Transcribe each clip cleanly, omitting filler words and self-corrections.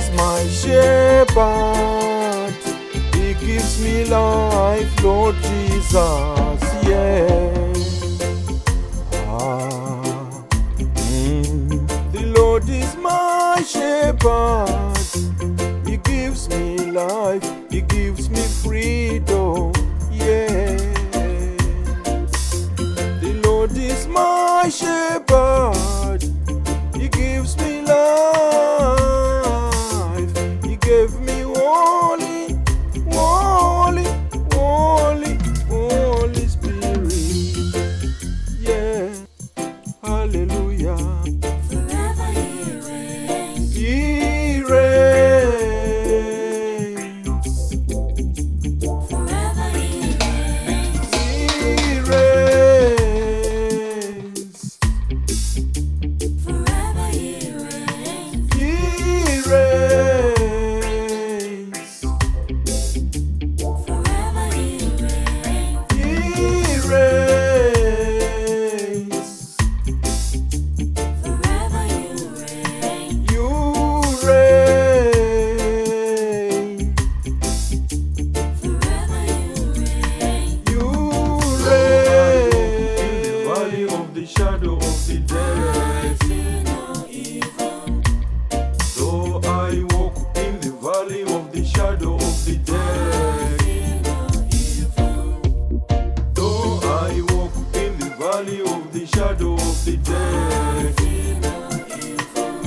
is my shepherd. He gives me life, Lord Jesus, yeah. The Lord is my shepherd. He gives me life, He gives me freedom, yeah. The Lord is my shepherd. He gives me life. He gave me holy, holy, holy, Holy Spirit, yeah. Hallelujah. Forever He reigns. He reigns. Forever He reigns. He reigns. Forever He reigns. He reigns. Forever He reigns. He reigns. Forever You reign. You reign. Forever You reign. You reign. In the valley of the shadow of the I dead, fear no evil. though I walk in the valley of the shadow of the I dead, fear no evil. though I walk in the valley of the shadow of the I dead, fear no evil.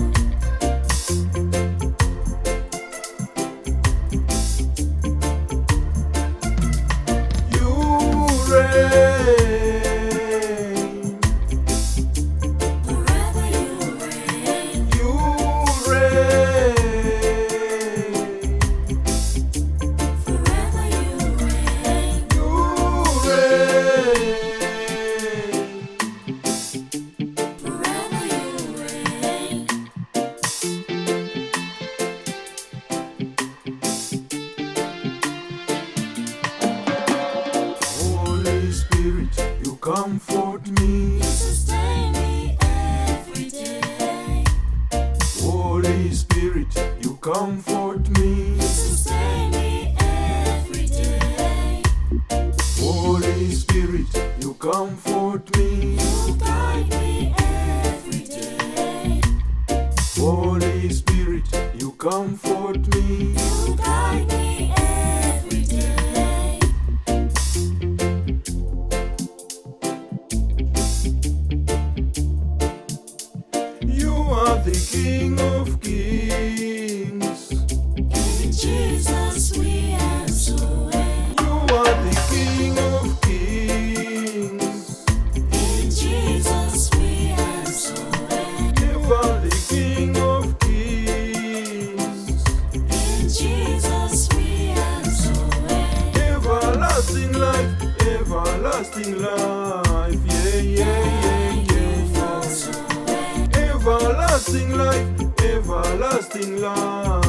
you reign. Forever You reign. You reign. Forever You reign. You reign. Forever You reign. Holy Spirit, you comfort me. You sustain me every day. Holy Spirit, you comfort me. You sustain me every day. Holy Spirit, you comfort me. You guide me every day. Holy Spirit, you comfort me. You guide me every day. You are the King of Kings. In Jesus we are so well. You are the King of Kings. In Jesus we are so well. You are the King of Kings. In Jesus we are so well. Everlasting life, everlasting life, yeah, yeah, yeah, yeah, You fall yeah. so well. Everlasting life, everlasting life.